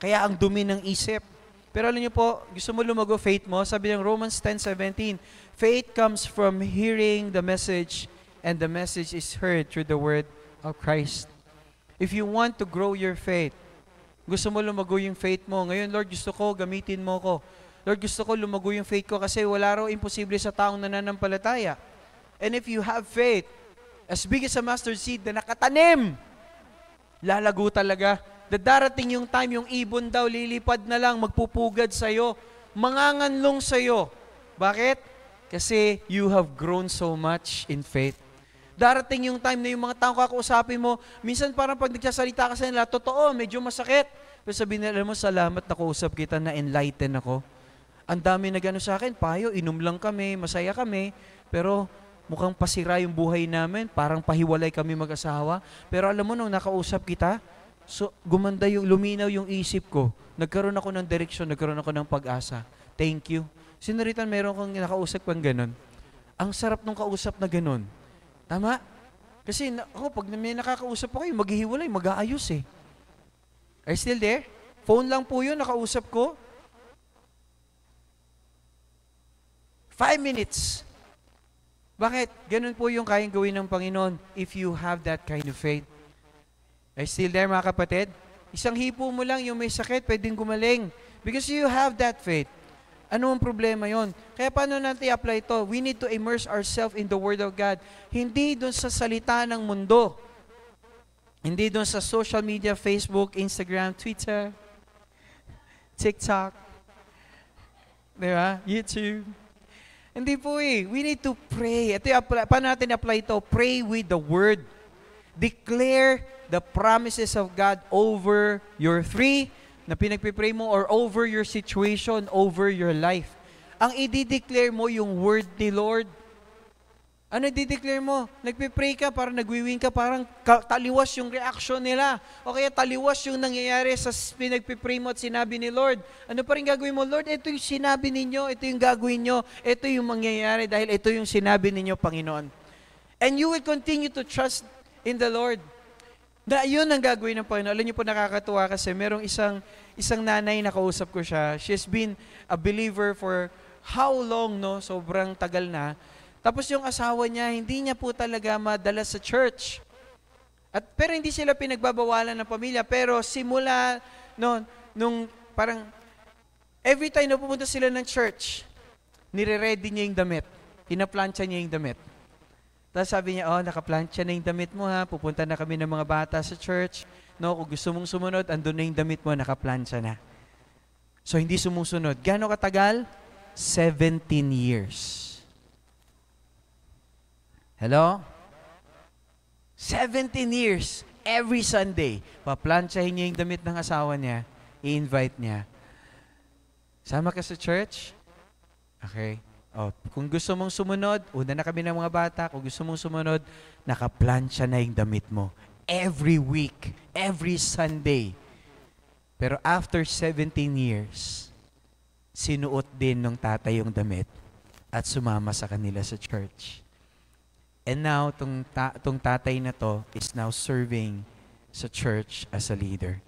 Kaya ang dumi ng isip. Pero alam niyo po, gusto mo lumago faith mo, sabi ng Romans 10:17, faith comes from hearing the message and the message is heard through the word of Christ. If you want to grow your faith, gusto mo lumago yung faith mo. Ngayon, Lord, gusto ko, gamitin mo ko. Lord, gusto ko lumago yung faith ko kasi wala raw imposible sa taong nananampalataya. And if you have faith, as big as a mustard seed na nakatanim, lalago talaga. Darating yung time, yung ibon daw, lilipad na lang, magpupugad sa'yo, manganganlong sa'yo. Bakit? Kasi you have grown so much in faith. Darating yung time na yung mga taong kakausapin mo, minsan parang pag nagsasalita ka sa nila, totoo, medyo masakit. Pero sabihin nila mo, salamat na kausap kita, na enlighten ako. Ang dami na gano'n sa akin, payo, inom lang kami, masaya kami, pero mukhang pasira yung buhay namin, parang pahiwalay kami mag-asawa. Pero alam mo, nung nakausap kita, so gumanda yung, luminaw yung isip ko. Nagkaroon ako ng direksyon, nagkaroon ako ng pag-asa. Thank you. Sinaritan, meron kang nakausap kang gano'n. Ang sarap nung kausap na gano'n. Tama? Kasi ako, pag may nakakausap ako, maghihiwalay, mag-aayos eh. Are you still there? Phone lang po yun, nakausap ko. 5 minutes. Bakit? Ganun po yung kayang gawin ng Panginoon if you have that kind of faith. Are you still there, mga kapatid? Isang hipo mo lang, yung may sakit, pwedeng gumaling. Because you have that faith. Ano ang problema yon? Kaya paano natin i-apply ito? We need to immerse ourselves in the Word of God. Hindi doon sa salita ng mundo. Hindi doon sa social media, Facebook, Instagram, Twitter, TikTok, diba? YouTube. Hindi po eh. We need to pray. Ito yung paano natin i-apply ito? Pray with the Word. Declare the promises of God over your na pinagpipray mo or over your situation, over your life. Ang i-declare mo yung word ni Lord. Ano i-declare mo? Nagpipray ka, parang nagwiwing ka, parang taliwas yung reaction nila. O kaya taliwas yung nangyayari sa pinagpipray mo at sinabi ni Lord. Ano pa rin gagawin mo? Lord, ito yung sinabi ninyo, ito yung gagawin nyo, ito yung mangyayari dahil ito yung sinabi ninyo, Panginoon. And you will continue to trust in the Lord. Na yun ang gagawin ng Panginoon. Alam niyo po, nakakatuwa kasi merong isang nanay na kausap ko siya. She's been a believer for how long, no? Sobrang tagal na. Tapos yung asawa niya, hindi niya po talaga madala sa church. Pero hindi sila pinagbabawalan ng pamilya. Pero simula, no, nung parang, every time na pupunta sila ng church, nire-ready niya yung damit. Pinaplansya niya yung damit. Tapos sabi niya, nakaplansya na yung damit mo ha, pupunta na kami ng mga bata sa church. No, kung gusto mong sumunod, andun na yung damit mo, nakaplansya na. So, hindi sumusunod. Gaano katagal? 17 years. Hello? 17 years. Every Sunday, paplansyahin niya yung damit ng asawa niya, i-invite niya. Sama ka sa church? Okay. Kung gusto mong sumunod, una na kami ng mga bata. Kung gusto mong sumunod, nakaplansya na yung damit mo. Every week, every Sunday. Pero after 17 years, sinuot din ng tatay yung damit at sumama sa kanila sa church. And now, tong tatay na to is now serving sa church as a leader.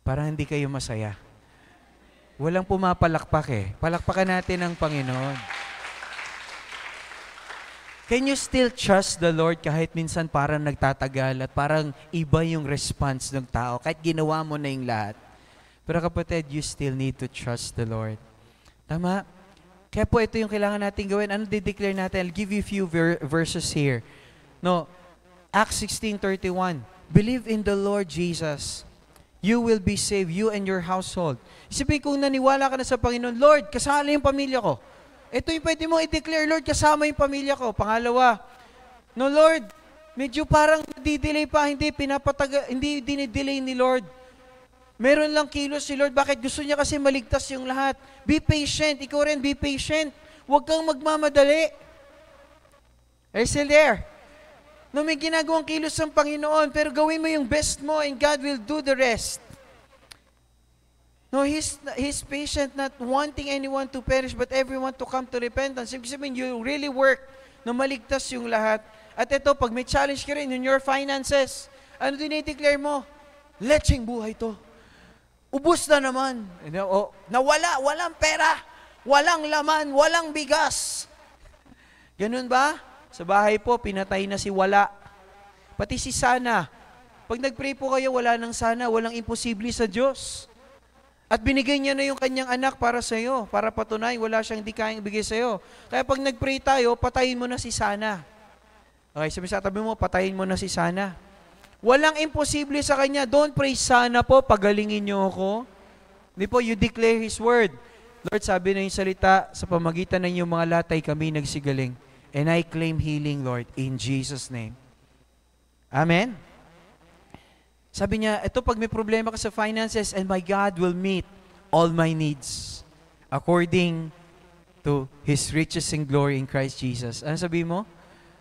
Parang hindi kayo masaya. Walang pumapalakpak eh. Palakpakan natin ang Panginoon. Can you still trust the Lord kahit minsan parang nagtatagal at parang iba yung response ng tao kahit ginawa mo na yung lahat? Pero kapatid, you still need to trust the Lord. Tama? Kaya po ito yung kailangan natin gawin. Ano di-declare natin? I'll give you a few verses here. No, Acts 16:31. Believe in the Lord Jesus. You will be saved, you and your household. Isipin kung naniwala ka na sa Panginoon, Lord, kasama yung pamilya ko. Ito yung pwede mong i-declare, Lord, kasama yung pamilya ko. Pangalawa, no Lord, medyo parang di-delay pa, hindi dinidelay ni Lord. Meron lang kilos si Lord, bakit? Gusto niya kasi maligtas yung lahat. Be patient, ikaw rin, be patient. Huwag kang magmamadali. Are you still there? No, may ginagawang kilos ng Panginoon, pero gawin mo yung best mo and God will do the rest. No, He's patient, not wanting anyone to perish, but everyone to come to repentance. Ibig sabihin, you really work na maligtas yung lahat. At ito, pag may challenge ka rin in your finances, ano dinideclare mo? Lecheng buhay to. Ubus na naman. Nawala, walang pera, walang laman, walang bigas. Ganun ba? Sa bahay po, pinatay na si wala. Pati si sana. Pag nag-pray po kayo, wala nang sana, walang imposible sa Diyos. At binigay niya na yung kanyang anak para sa iyo, para patunay, wala siyang di kayang ibigay sa iyo. Kaya pag nag-pray tayo, patayin mo na si sana. Okay, sabi sa tabi mo, patayin mo na si sana. Walang imposible sa kanya. Don't pray sana po, pagalingin niyo ako. Hindi po, you declare His word. Lord, sabi na yung salita, sa pamagitan ng iyong mga latay kami nagsigaling. And I claim healing, Lord, in Jesus' name. Amen? Sabi niya, ito pag may problema ka sa finances, and my God will meet all my needs according to His riches and glory in Christ Jesus. Ano sabi mo?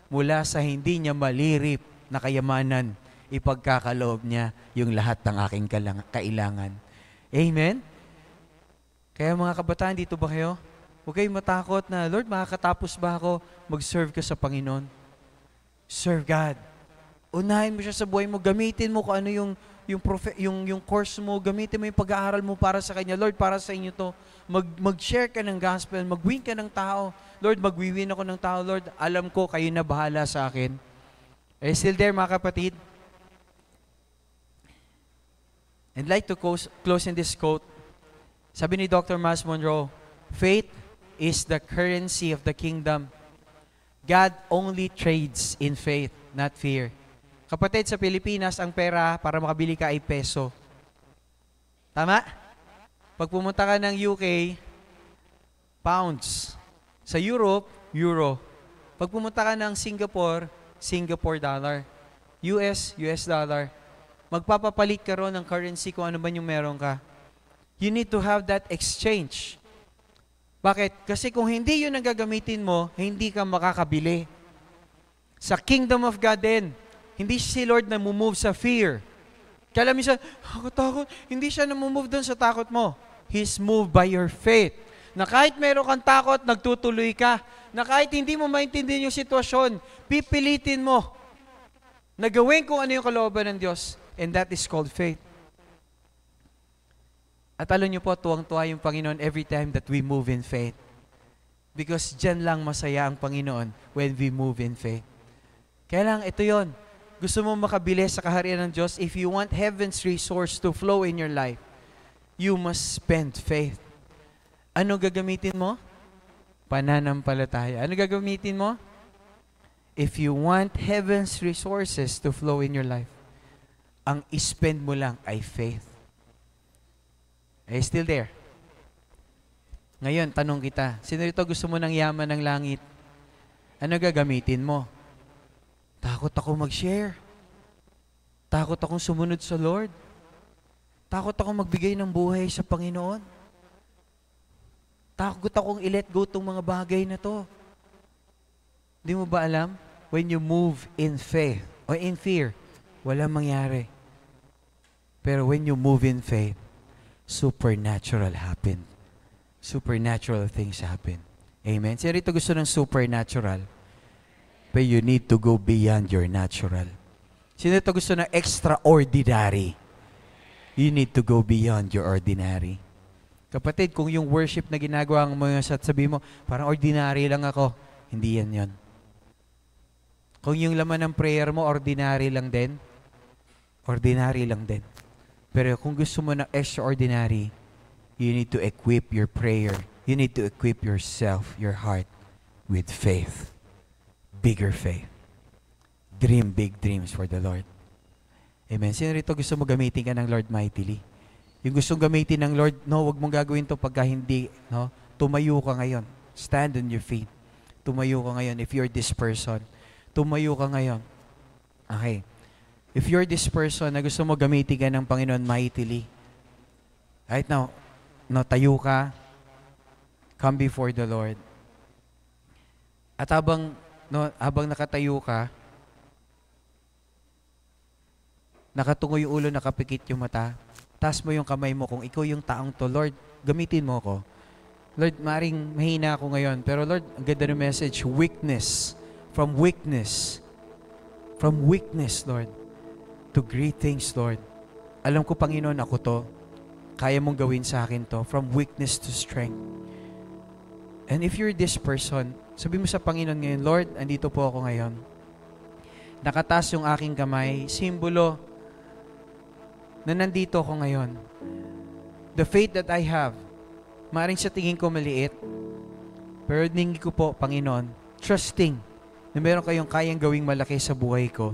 Mula sa hindi niya malirip na kayamanan, ipagkakaloob niya yung lahat ng aking kailangan. Amen? Kaya mga kabataan, dito ba kayo? Huwag kayong matakot na, Lord, makakatapos ba ako? Mag-serve ka sa Panginoon. Serve God. Unahin mo siya sa buhay mo, gamitin mo kung ano yung course mo, gamitin mo yung pag-aaral mo para sa Kanya. Lord, para sa inyo to, mag-share ka ng gospel, mag-win ka ng tao. Lord, mag-win ako ng tao. Lord, alam ko, kayo na bahala sa akin. Are you still there, mga kapatid? I'd like to close in this quote. Sabi ni Dr. Miles Monroe, faith is the currency of the kingdom. God only trades in faith, not fear. Kapatid, sa Pilipinas, ang pera para makabili ka ay peso. Tama? Pag pumunta ka ng UK, pounds. Sa Europe, euro. Pag pumunta ka ng Singapore, Singapore dollar. US, US dollar. Magpapapalit ka ron ng currency kung ano ba yung meron ka. You need to have that exchange. Bakit? Kasi kung hindi yun ang gagamitin mo, hindi ka makakabili. Sa kingdom of God din, hindi si Lord na move sa fear. Kaya alam minsan, takot. Hindi siya na move doon sa takot mo. He's moved by your faith. Na kahit meron kang takot, nagtutuloy ka. Na kahit hindi mo maintindihan yung sitwasyon, pipilitin mo na gawin kung ano yung kalooban ng Diyos. And that is called faith. At alam niyo po, tuwang-tuwa yung Panginoon every time that we move in faith. Because dyan lang masaya ang Panginoon when we move in faith. Kaya lang, ito yon. Gusto mo makabili sa kaharian ng Diyos, if you want heaven's resource to flow in your life, you must spend faith. Ano gagamitin mo? Pananampalataya. Ano gagamitin mo? If you want heaven's resources to flow in your life, ang ispend mo lang ay faith. Are you still there? Ngayon, tanong kita, sino rito gusto mo ng yaman ng langit? Ano gagamitin mo? Takot ako mag-share. Takot akong sumunod sa Lord. Takot akong magbigay ng buhay sa Panginoon. Takot akong i-let go tong mga bagay na to. Di mo ba alam? When you move in faith or in fear, walang mangyari. Pero when you move in faith, supernatural happen. Supernatural things happen. Amen? Sino rito gusto ng supernatural? But you need to go beyond your natural. Sino rito gusto ng extraordinary? You need to go beyond your ordinary. Kapatid, kung yung worship na ginagawa mo at sabi mo, parang ordinary lang ako, hindi yan yon. Kung yung laman ng prayer mo, ordinary lang din, ordinary lang din. Pero kung gusto mo ng extraordinary, you need to equip your prayer. You need to equip yourself, your heart, with faith. Bigger faith. Dream big dreams for the Lord. Amen. Sino rito gusto mo gamitin ka ng Lord mightily? Yung gusto gamitin ng Lord, no, wag mong gagawin to pagka hindi, no? Tumayo ka ngayon. Stand on your feet. Tumayo ka ngayon if you're this person. Tumayo ka ngayon. Okay. If you're this person na gusto mo gamitin ka ng Panginoon mightily, right now, no, tayo ka, come before the Lord. At habang nakatayo ka, nakatungo yung ulo, nakapikit yung mata, taas mo yung kamay mo kung ikaw yung taong to. Lord, gamitin mo ako. Lord, maring mahina ako ngayon. Pero Lord, ang ganda ng message, weakness. From weakness, Lord, to great things, Lord. Alam ko, Panginoon, ako to. Kaya mong gawin sa akin to. From weakness to strength. And if you're this person, sabi mo sa Panginoon ngayon, Lord, andito po ako ngayon. Nakataas yung aking kamay, simbolo na nandito ako ngayon. The faith that I have, maaaring sa tingin ko maliit, pero ningi ko po, Panginoon, trusting na meron kayong kayang gawing malaki sa buhay ko.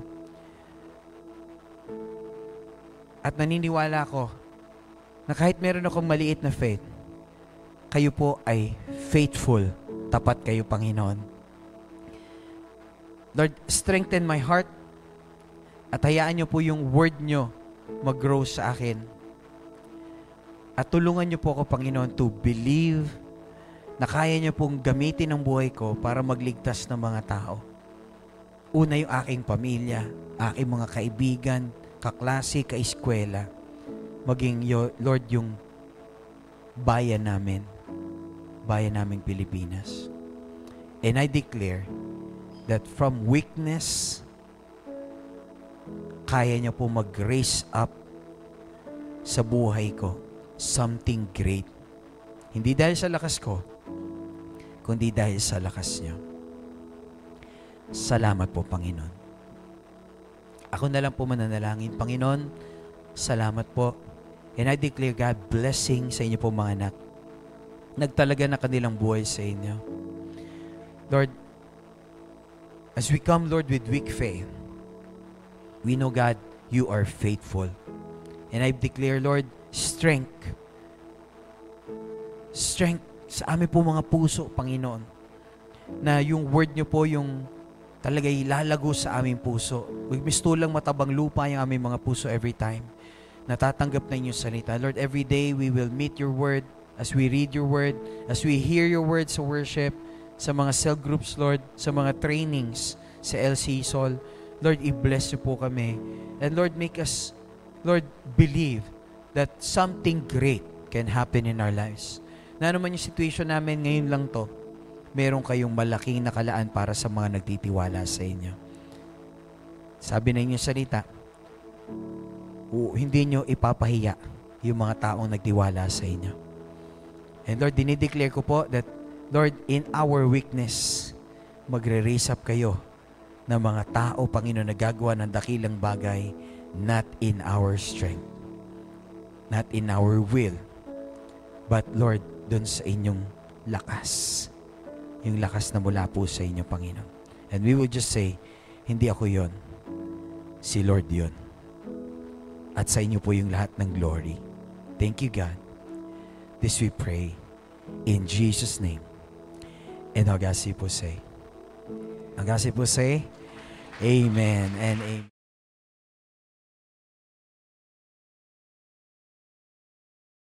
At naniniwala ko na kahit meron akong maliit na faith, kayo po ay faithful. Tapat kayo, Panginoon. Lord, strengthen my heart at hayaan niyo po yung word niyo mag-grow sa akin. At tulungan niyo po ako, Panginoon, to believe na kaya niyo pong gamitin ang buhay ko para magligtas ng mga tao. Una yung aking pamilya, aking mga kaibigan, kaklase, kaeskwela. Maging, Lord, yung bayan naming Pilipinas. And I declare that from weakness, kaya niya po mag-raise up sa buhay ko something great. Hindi dahil sa lakas ko, kundi dahil sa lakas niyo. Salamat po, Panginoon. Ako na lang po mananalangin. Panginoon, salamat po. And I declare, God, blessing sa inyo po mga anak. Nagtalaga na kanilang buhay sa inyo. Lord, as we come, Lord, with weak faith, we know, God, you are faithful. And I declare, Lord, strength. Strength sa amin po mga puso, Panginoon. Na yung word nyo po yung talaga ilalago sa aming puso. Mistulang matabang lupa yung aming mga puso every time. Natatanggap na inyong salita. Lord, every day we will meet your word as we read your word, as we hear your word sa worship, sa mga cell groups, Lord, sa mga trainings sa LC Sol. Lord, i-bless niyo po kami. And Lord, make us, Lord, believe that something great can happen in our lives. Na naman yung situation namin ngayon lang to, meron kayong malaking nakalaan para sa mga nagtitiwala sa inyo. Sabi na inyong salita, hindi nyo ipapahiya yung mga taong nagtiwala sa inyo. And Lord, dinideclare ko po that, Lord, in our weakness, magre-raise up kayo ng mga tao, Panginoon, na gagawa ng dakilang bagay, not in our strength, not in our will, but, Lord, dun sa inyong lakas. Yung lakas na mula po sa inyo, Panginoon. And we will just say, hindi ako yon, si Lord yon. At sa inyo po yung lahat ng glory. Thank you, God. This we pray in Jesus' name. And Agasi po say, Amen and amen.